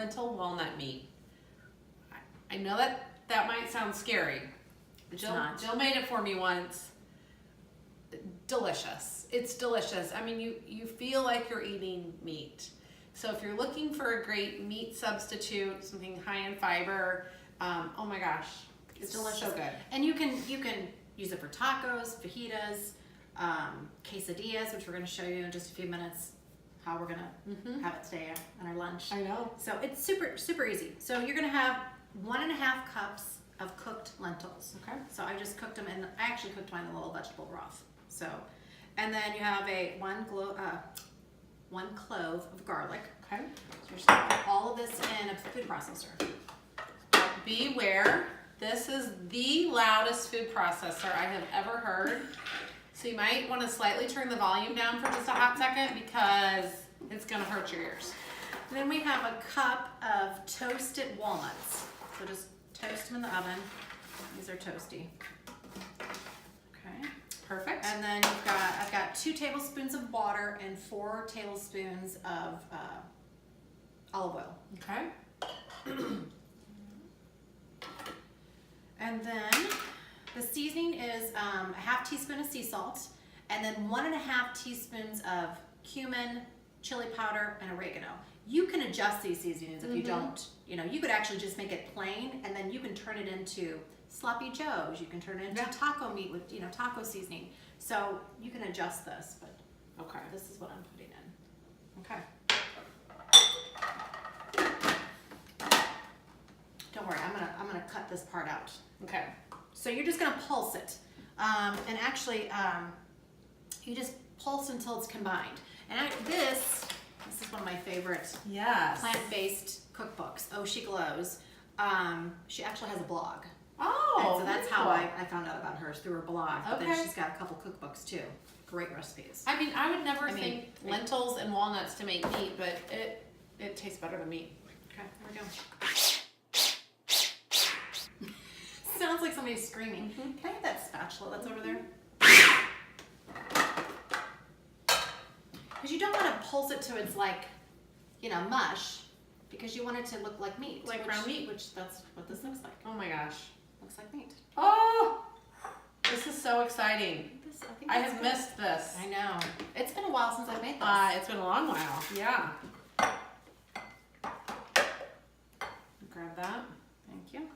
lentil walnut meat. I know that might sound scary. Jill made it for me once. Delicious. It's delicious. I mean, you feel like you're eating meat. So if you're looking for a great meat substitute, something high in fiber, oh my gosh, it's delicious. So good. And you can use it for tacos, fajitas, quesadillas, which we're going to show you in just a few minutes how we're going to have it today on our lunch. I know. So it's super easy. So you're going to have 1.5 cups of cooked lentils. Okay. So I just cooked them, and I actually cooked mine in a little vegetable broth. So, and then you have one clove of garlic. Okay. So you're just going to put all of this in a food processor. Beware, this is the loudest food processor I have ever heard. So you might want to slightly turn the volume down for just a hot second because it's going to hurt your ears. And then we have a cup of toasted walnuts. So just toast them in the oven. These are toasty. Okay. Perfect. And then I've got 2 tablespoons of water and 4 tablespoons of olive oil. Okay. And then the seasoning is a 1/2 teaspoon of sea salt, and then 1.5 teaspoons of cumin, chili powder, and oregano. You can adjust these seasonings if you don't. You could actually just make it plain, and then you can turn it into sloppy joes. You can turn it into taco meat with taco seasoning. So you can adjust this, but Okay. this is what I'm putting in. Okay. Don't worry, I'm gonna cut this part out. Okay. So you're just gonna pulse it, and actually, you just pulse until it's combined. And this is one of my favorite plant-based cookbooks. Oh, She Glows. She actually has a blog. Oh, and so that's how cool. I found out about her, through her blog. But then Okay. she's got a couple cookbooks too. Great recipes. I mean, I would never think lentils and walnuts to make meat, but it tastes better than meat. Okay, here we go. Sounds like somebody's screaming. Can I have that spatula that's over there? Because you don't want to pulse it to its mush, because you want it to look like meat. Like ground meat? Which that's what this looks like. Oh my gosh. Looks like meat. Oh, this is so exciting. I have good. missed this. I know. It's been a while since I made this. It's been a long while. Yeah. Grab that. Thank you.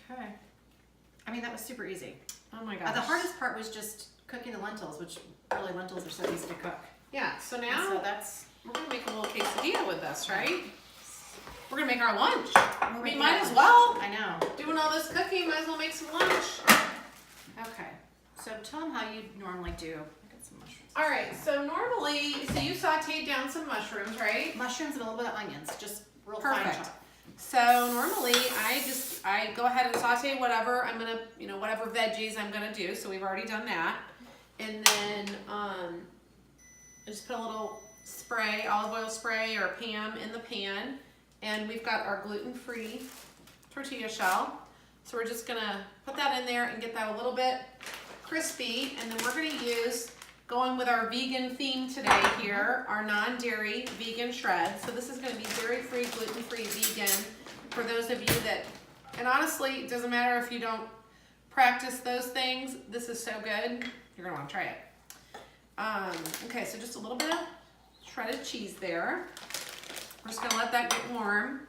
Okay. I mean, that was super easy. Oh my gosh. The hardest part was just cooking the lentils, which really lentils are so easy to cook. Yeah, so now So we're going to make a little quesadilla with this, right? We're going to make our lunch. We making might our as lunch. well. I know. Doing all this cooking, might as well make some lunch. Okay. So tell them how you normally do. I got some mushrooms. All right, so you sauteed down some mushrooms, right? Mushrooms and a little bit of onions, just real Perfect. fine chop. So normally I go ahead and saute whatever I'm gonna, whatever veggies I'm gonna do. So we've already done that. And then I just put a little spray, olive oil spray or Pam in the pan. And we've got our gluten-free tortilla shell. So we're just gonna put that in there and get that a little bit crispy. And then we're gonna use, going with our vegan theme today here, our non-dairy vegan shreds. So this is gonna be dairy-free, gluten-free, vegan for those of you that, and honestly, it doesn't matter if you don't practice those things. This is so good, you're gonna wanna try it. Okay, so just a little bit of shredded cheese there. We're just gonna let that get warm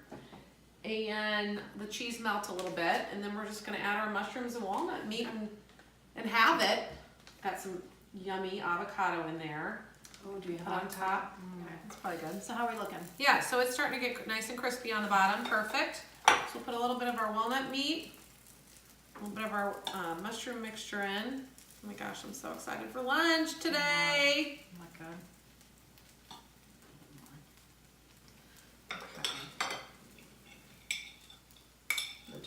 and the cheese melt a little bit, and then we're just gonna add our mushrooms and walnut meat and have it. Got some yummy avocado in there. Oh, do you have On top. Okay. That's probably good. So how are we looking? Yeah, so it's starting to get nice and crispy on the bottom. Perfect. So we'll put a little bit of our walnut meat, a little bit of our mushroom mixture in. Oh my gosh, I'm so excited for lunch today. Oh my God.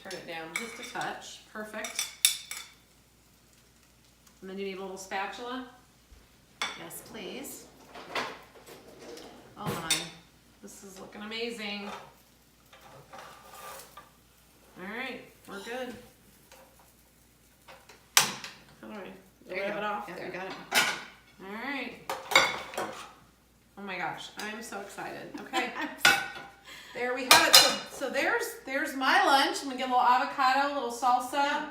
Turn it down just a touch. Perfect. And then you need a little spatula. Yes, please. Oh my, this is looking amazing. All right, we're good. How do I There you rub go. it off? Yeah, There. you got it. so excited. Okay. There we have it. So there's my lunch. I'm gonna get a little avocado, a little salsa. Yeah.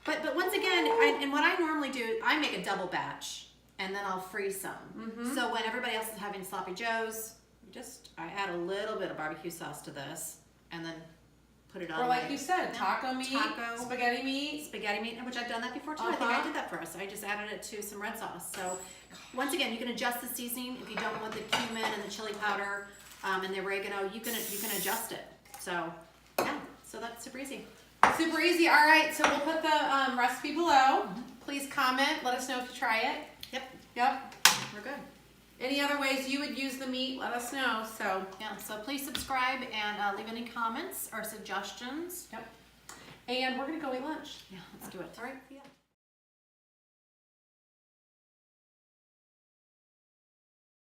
But once again, and what I normally do, I make a double batch, and then I'll freeze some. So when everybody else is having sloppy joes, I add a little bit of barbecue sauce to this, and then put it on. Or like you said, taco meat, spaghetti meat, which I've done that before too. I think I did that for us. I just added it to some red sauce. So once again, you can adjust the seasoning if you don't want the cumin and the chili powder and the oregano. You can adjust it. So yeah, so that's super easy. Super easy. All right, so we'll put the recipe below. Please comment. Let us know if you try it. Yep. We're good. Any other ways you would use the meat, let us know. So yeah, so please subscribe and leave any comments or suggestions. Yep. And we're gonna go eat lunch. Yeah, let's do it. All right. Yeah.